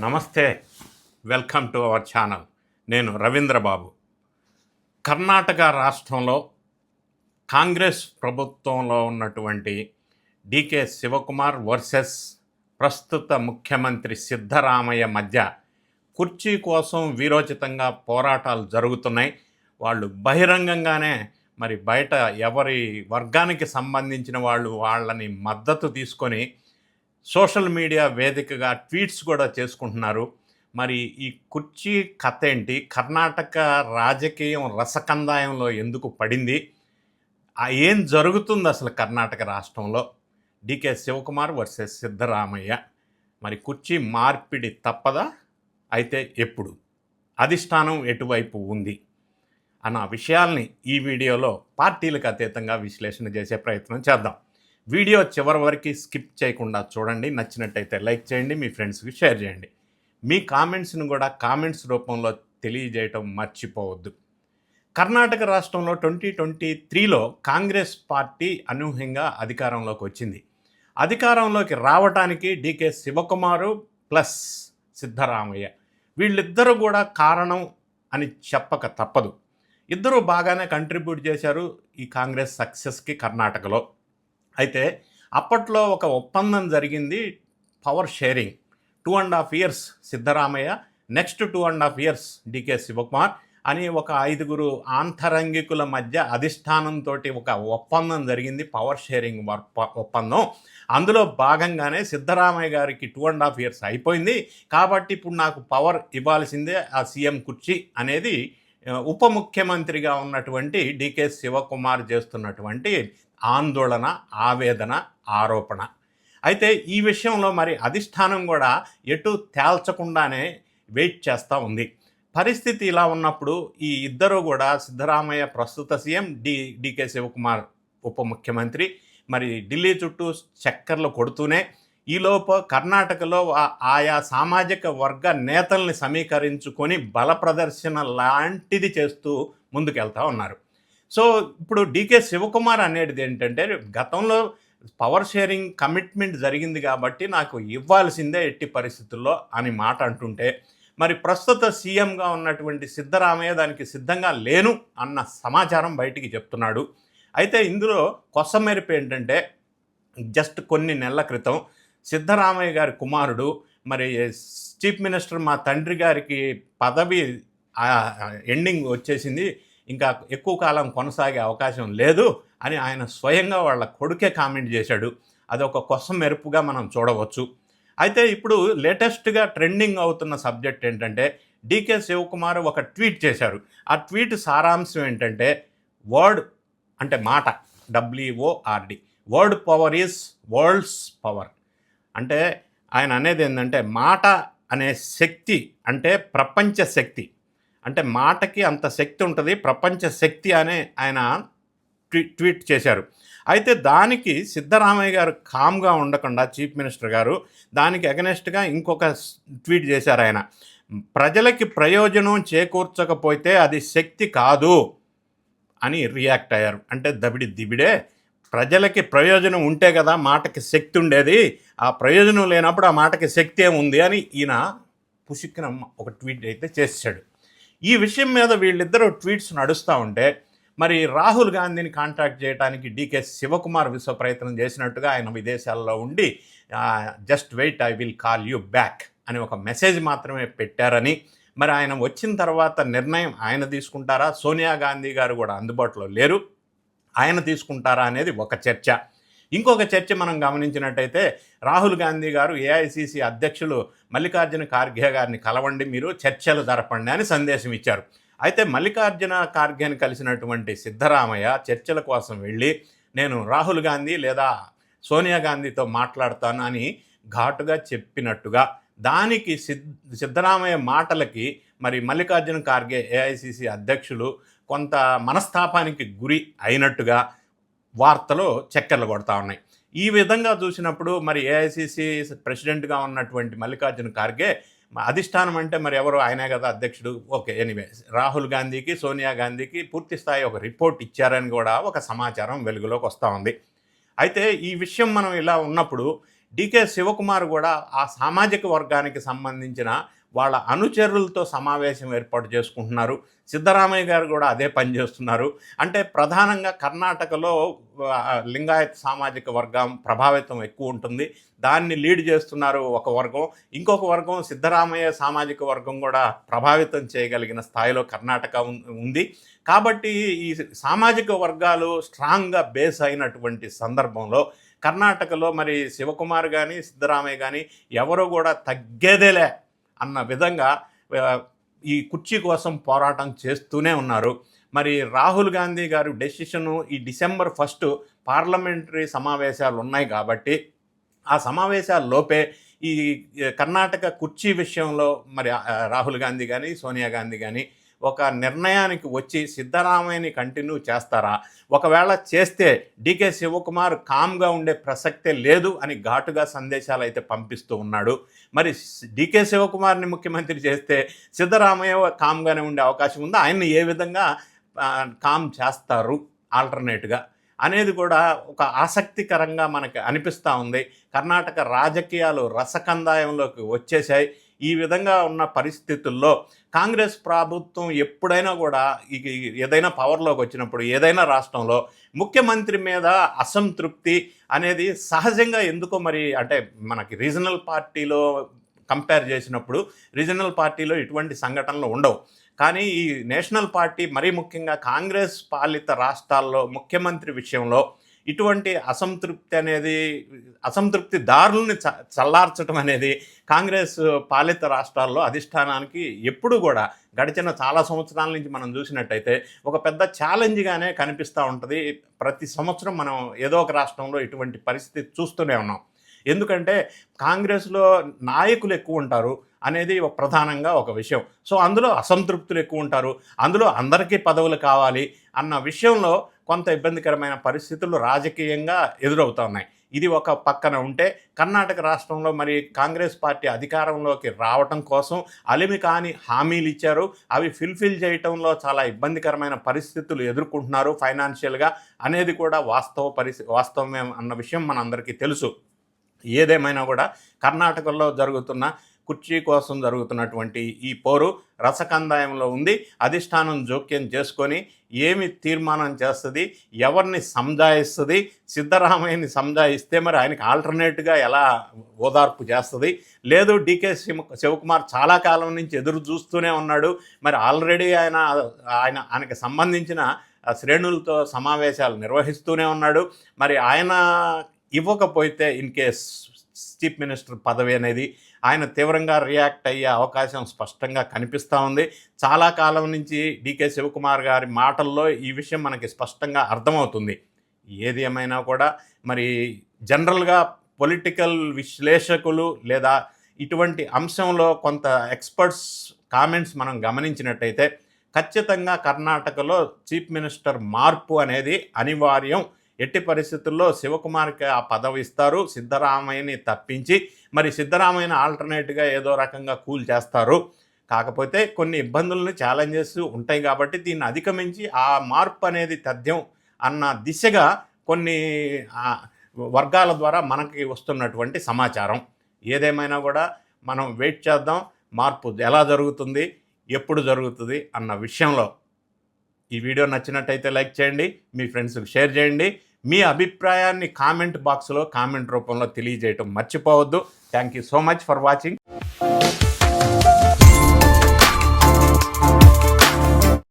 నమస్తే, welcome to our channel. నేను రవీంద్రబాబు. కర్ణాటక రాష్ట్రంలో కాంగ్రెస్ ప్రభుత్వంలో ఉన్నటువంటి డికే శివకుమార్ వర్సెస్ ప్రస్తుత ముఖ్యమంత్రి సిద్ధరామయ్య మధ్య కుర్చీ కోసం వీరోచితంగా పోరాటాలు జరుగుతున్నాయి. వాళ్ళు బహిరంగంగానే మరి బయట ఎవరి వర్గానికి సంబంధించిన వాళ్ళని మద్దతు తీసుకొని సోషల్ మీడియా వేదికగా ట్వీట్స్ కూడా చేసుకుంటున్నారు. మరి ఈ కుర్చీ కథ ఏంటి? కర్ణాటక రాజకీయం రసకందాయంలో ఎందుకు పడింది? ఏం జరుగుతుంది అసలు కర్ణాటక రాష్ట్రంలో? డికే శివకుమార్ వర్సెస్ సిద్ధరామయ్య. మరి కుర్చీ మార్పిడి తప్పదా? అయితే ఎప్పుడు? అధిష్టానం ఎటువైపు ఉంది అన్న విషయాల్ని ఈ వీడియోలో పార్టీలకు అతీతంగా విశ్లేషణ చేసే ప్రయత్నం చేద్దాం. వీడియో చివరి వరకు స్కిప్ చేయకుండా చూడండి. నచ్చినట్టయితే లైక్ చేయండి, మీ ఫ్రెండ్స్కి షేర్ చేయండి. మీ కామెంట్స్ను కూడా కామెంట్స్ రూపంలో తెలియజేయటం మర్చిపోవద్దు. కర్ణాటక రాష్ట్రంలో 2023లో కాంగ్రెస్ పార్టీ అనూహ్యంగా అధికారంలోకి వచ్చింది. అధికారంలోకి రావటానికి డికే శివకుమారు ప్లస్ సిద్ధరామయ్య వీళ్ళిద్దరూ కూడా కారణం అని చెప్పక తప్పదు. ఇద్దరూ బాగానే కంట్రిబ్యూట్ చేశారు ఈ కాంగ్రెస్ సక్సెస్కి కర్ణాటకలో. అయితే అప్పట్లో ఒక ఒప్పందం జరిగింది, power sharing. 2.5 years Siddaramaiah, next 2.5 years DK Shivakumar అని ఒక 5 ఆంతరంగికుల మధ్య అధిష్టానంతో ఒక ఒప్పందం జరిగింది, పవర్ షేరింగ్ ఒప్పందం. అందులో భాగంగానే సిద్ధరామయ్య గారికి 2.5 years అయిపోయింది కాబట్టి ఇప్పుడు నాకు పవర్ ఇవ్వాల్సిందే, ఆ సీఎం కుర్చీ అనేది ఉప ముఖ్యమంత్రిగా ఉన్నటువంటి డికే శివకుమార్ చేస్తున్నటువంటి ఆందోళన, ఆవేదన, ఆరోపణ. అయితే ఈ విషయంలో మరి అధిష్టానం కూడా ఎటు తేల్చకుండానే వెయిట్ చేస్తూ ఉంది. పరిస్థితి ఇలా ఉన్నప్పుడు ఈ ఇద్దరు కూడా, సిద్ధరామయ్య ప్రస్తుత సీఎం, డికే శివకుమార్ ఉప ముఖ్యమంత్రి, మరి ఢిల్లీ చుట్టూ చక్కర్లు కొడుతూనే ఈలోపు కర్ణాటకలో ఆయా సామాజిక వర్గ నేతల్ని సమీకరించుకొని బల ప్రదర్శన లాంటిది చేస్తూ ముందుకెళ్తూ ఉన్నారు. సో ఇప్పుడు డికే శివకుమార్ అనేది ఏంటంటే, గతంలో పవర్ షేరింగ్ కమిట్మెంట్ జరిగింది కాబట్టి నాకు ఇవ్వాల్సిందే ఎట్టి పరిస్థితుల్లో అని మాట అంటుంటే, మరి ప్రస్తుత సీఎంగా ఉన్నటువంటి సిద్ధరామయ్య దానికి సిద్ధంగా లేను అన్న సమాచారం బయటికి చెప్తున్నాడు. అయితే ఇందులో కొసమెరుపు ఏంటంటే, జస్ట్ కొన్ని నెలల క్రితం సిద్ధరామయ్య గారి కుమారుడు, మరి చీఫ్ మినిస్టర్ మా తండ్రి గారికి పదవి ఎండింగ్ వచ్చేసింది, ఇంకా ఎక్కువ కాలం కొనసాగే అవకాశం లేదు అని ఆయన స్వయంగా వాళ్ళ కొడుకే కామెంట్ చేశాడు. అదొక కొసం మెరుపుగా మనం చూడవచ్చు. అయితే ఇప్పుడు లేటెస్ట్గా ట్రెండింగ్ అవుతున్న సబ్జెక్ట్ ఏంటంటే, డికే శివకుమార్ ఒక ట్వీట్ చేశారు. ఆ ట్వీట్ సారాంశం ఏంటంటే, వర్డ్ అంటే మాట, WORD, word power is world's power. అంటే ఆయన అనేది ఏంటంటే, మాట అనే శక్తి అంటే ప్రపంచ శక్తి, అంటే మాటకి అంత శక్తి ఉంటుంది, ప్రపంచ శక్తి అనే ఆయన ట్వీట్ చేశారు. అయితే దానికి సిద్ధరామయ్య గారు కామ్గా ఉండకుండా, చీఫ్ మినిస్టర్ గారు దానికి అగెనెస్ట్గా ఇంకొక ట్వీట్ చేశారు. ఆయన ప్రజలకి ప్రయోజనం చేకూర్చకపోతే అది శక్తి కాదు అని రియాక్ట్ అయ్యారు. అంటే దబిడి దిబిడే, ప్రజలకి ప్రయోజనం ఉంటే కదా మాటకి శక్తి ఉండేది, ఆ ప్రయోజనం లేనప్పుడు ఆ మాటకి శక్తి ఏముంది అని ఈయన పుసిక్కిన ఒక ట్వీట్ అయితే చేశాడు. ఈ విషయం మీద వీళ్ళిద్దరూ ట్వీట్స్ నడుస్తూ ఉంటే, మరి రాహుల్ గాంధీని కాంటాక్ట్ చేయడానికి డికే శివకుమార్ విశ్వ ప్రయత్నం చేసినట్టుగా ఆయన విదేశాల్లో ఉండి just wait, I will call you back అని ఒక మెసేజ్ మాత్రమే పెట్టారని, మరి ఆయన వచ్చిన తర్వాత నిర్ణయం ఆయన తీసుకుంటారా, సోనియా గాంధీ గారు కూడా అందుబాటులో లేరు, ఆయన తీసుకుంటారా అనేది ఒక చర్చ. ఇంకొక చర్చ మనం గమనించినట్టయితే, రాహుల్ గాంధీ గారు ఏఐసిసి అధ్యక్షులు మల్లికార్జున ఖార్గే గారిని కలవండి, మీరు చర్చలు జరపండి అని సందేశం ఇచ్చారు. అయితే మల్లికార్జున ఖార్గేని కలిసినటువంటి సిద్ధరామయ్య చర్చల కోసం వెళ్ళి, నేను రాహుల్ గాంధీ లేదా సోనియా గాంధీతో మాట్లాడతాను అని ఘాటుగా చెప్పినట్టుగా, దానికి సిద్ధరామయ్య మాటలకి మరి మల్లికార్జున ఖార్గే ఏఐసిసి అధ్యక్షులు కొంత మనస్తాపానికి గురి అయినట్టుగా వార్తలు చక్కర్లు కొడతా ఉన్నాయి. ఈ విధంగా చూసినప్పుడు మరి ఏఐసిసి ప్రెసిడెంట్గా ఉన్నటువంటి మల్లికార్జున ఖార్గే, అధిష్టానం అంటే మరి ఎవరు, ఆయనే కదా అధ్యక్షుడు. ఓకే, ఎనీవే, రాహుల్ గాంధీకి సోనియా గాంధీకి పూర్తి స్థాయి ఒక రిపోర్ట్ ఇచ్చారని కూడా ఒక సమాచారం వెలుగులోకి వస్తూ ఉంది. అయితే ఈ విషయం మనం ఇలా ఉన్నప్పుడు డీకే శివకుమార్ కూడా ఆ సామాజిక వర్గానికి సంబంధించిన వాళ్ళ అనుచరులతో సమావేశం ఏర్పాటు చేసుకుంటున్నారు. సిద్ధరామయ్య గారు కూడా అదే పని చేస్తున్నారు. అంటే ప్రధానంగా కర్ణాటకలో లింగాయత్ సామాజిక వర్గం ప్రభావితం ఎక్కువ ఉంటుంది. దాన్ని లీడ్ చేస్తున్నారు ఒక వర్గం. ఇంకొక వర్గం సిద్ధరామయ్య సామాజిక వర్గం కూడా ప్రభావితం చేయగలిగిన స్థాయిలో కర్ణాటక ఉంది. కాబట్టి ఈ సామాజిక వర్గాలు స్ట్రాంగ్గా బేస్ అయినటువంటి సందర్భంలో కర్ణాటకలో మరి శివకుమార్ కానీ సిద్ధరామయ్య కానీ ఎవరు కూడా తగ్గేదేలే అన్న విధంగా ఈ కుర్చీ కోసం పోరాటం చేస్తూనే ఉన్నారు. మరి రాహుల్ గాంధీ గారు డెసిషను ఈ December 1 పార్లమెంటరీ సమావేశాలు ఉన్నాయి కాబట్టి ఆ సమావేశాల్లోపే ఈ కర్ణాటక కుర్చీ విషయంలో మరి రాహుల్ గాంధీ కానీ సోనియా గాంధీ కానీ ఒక నిర్ణయానికి వచ్చి సిద్ధరామయ్యని కంటిన్యూ చేస్తారా? ఒకవేళ చేస్తే డీకే శివకుమార్ కామ్గా ఉండే ప్రసక్తే లేదు అని ఘాటుగా సందేశాలు అయితే పంపిస్తూ ఉన్నాడు. మరి డీకే శివకుమార్ని ముఖ్యమంత్రి చేస్తే సిద్ధరామయ్య కామ్గానే ఉండే అవకాశం ఉందా? ఆయన్ని ఏ విధంగా కామ్ చేస్తారు ఆల్టర్నేట్గా అనేది కూడా ఒక ఆసక్తికరంగా మనకి అనిపిస్తూ ఉంది. కర్ణాటక రాజకీయాలు రసకందాయంలోకి వచ్చేసాయి. ఈ విధంగా ఉన్న పరిస్థితుల్లో కాంగ్రెస్ ప్రభుత్వం ఎప్పుడైనా కూడా ఏదైనా పవర్లోకి వచ్చినప్పుడు ఏదైనా రాష్ట్రంలో ముఖ్యమంత్రి మీద అసంతృప్తి అనేది సహజంగా ఎందుకో మరి అంటే మనకి రీజనల్ పార్టీలో కంపేర్ చేసినప్పుడు రీజనల్ పార్టీలో ఇటువంటి సంఘటనలు ఉండవు. కానీ ఈ నేషనల్ పార్టీ మరీ ముఖ్యంగా కాంగ్రెస్ పాలిత రాష్ట్రాల్లో ముఖ్యమంత్రి విషయంలో ఇటువంటి అసంతృప్తి దారుల్ని చల్లార్చడం అనేది కాంగ్రెస్ పాలిత రాష్ట్రాల్లో అధిష్టానానికి ఎప్పుడు కూడా గడిచిన చాలా సంవత్సరాల నుంచి మనం చూసినట్టయితే ఒక పెద్ద ఛాలెంజ్గానే కనిపిస్తూ ఉంటుంది. ప్రతి సంవత్సరం మనం ఏదో ఒక రాష్ట్రంలో ఇటువంటి పరిస్థితి చూస్తూనే ఉన్నాం. ఎందుకంటే కాంగ్రెస్లో నాయకులు ఎక్కువ ఉంటారు అనేది ప్రధానంగా ఒక విషయం. సో అందులో అసంతృప్తులు ఎక్కువ ఉంటారు, అందులో అందరికీ పదవులు కావాలి అన్న విషయంలో కొంత ఇబ్బందికరమైన పరిస్థితులు రాజకీయంగా ఎదురవుతున్నాయి. ఇది ఒక పక్కన ఉంటే కర్ణాటక రాష్ట్రంలో మరి కాంగ్రెస్ పార్టీ అధికారంలోకి రావటం కోసం అలిమి కాని హామీలు ఇచ్చారు. అవి ఫుల్ఫిల్ చేయటంలో చాలా ఇబ్బందికరమైన పరిస్థితులు ఎదుర్కొంటున్నారు ఫైనాన్షియల్గా అనేది కూడా వాస్తవమే అన్న విషయం మనందరికీ తెలుసు. ఏదేమైనా కూడా కర్ణాటకలో జరుగుతున్న కుర్చీ కోసం జరుగుతున్నటువంటి ఈ పోరు రసకందాయంలో ఉంది. అధిష్టానం జోక్యం చేసుకొని ఏమి తీర్మానం చేస్తుంది, ఎవరిని సంజాయిస్తుంది, సిద్ధరామయ్యని సంజాయిస్తే మరి ఆయనకి ఆల్టర్నేట్గా ఎలా ఓదార్పు చేస్తుంది, లేదు డీకే శివకుమార్ చాలా కాలం నుంచి ఎదురు చూస్తూనే ఉన్నాడు, మరి ఆల్రెడీ ఆయనకి సంబంధించిన శ్రేణులతో సమావేశాలు నిర్వహిస్తూనే ఉన్నాడు, మరి ఆయన ఇవ్వకపోతే ఇన్ కేస్ చీఫ్ మినిస్టర్ పదవి అనేది ఆయన తీవ్రంగా రియాక్ట్ అయ్యే అవకాశం స్పష్టంగా కనిపిస్తూ ఉంది. చాలా కాలం నుంచి డీకే శివకుమార్ గారి మాటల్లో ఈ విషయం మనకి స్పష్టంగా అర్థమవుతుంది. ఏది ఏమైనా కూడా మరి జనరల్గా పొలిటికల్ విశ్లేషకులు లేదా ఇటువంటి అంశంలో కొంత ఎక్స్పర్ట్స్ కామెంట్స్ మనం గమనించినట్టయితే ఖచ్చితంగా కర్ణాటకలో చీఫ్ మినిస్టర్ మార్పు అనేది అనివార్యం. ఎట్టి పరిస్థితుల్లో శివకుమార్కి ఆ పదవి ఇస్తారు, సిద్ధరామయ్యని తప్పించి మరి సిద్ధరామయ్యని ఆల్టర్నేట్గా ఏదో రకంగా కూల్ చేస్తారు. కాకపోతే కొన్ని ఇబ్బందులను ఛాలెంజెస్ ఉంటాయి కాబట్టి దీన్ని అధిగమించి ఆ మార్పు అనేది తథ్యం అన్న దిశగా కొన్ని వర్గాల ద్వారా మనకి వస్తున్నటువంటి సమాచారం. ఏదేమైనా కూడా మనం వెయిట్ చేద్దాం, మార్పు ఎలా జరుగుతుంది, ఎప్పుడు జరుగుతుంది అన్న విషయంలో. ఈ వీడియో నచ్చినట్టయితే లైక్ చేయండి, మీ ఫ్రెండ్స్కి షేర్ చేయండి, మీ అభిప్రాయాన్ని కామెంట్ బాక్స్లో కామెంట్ రూపంలో తెలియజేయటం మర్చిపోవద్దు. Thank you so much for watching.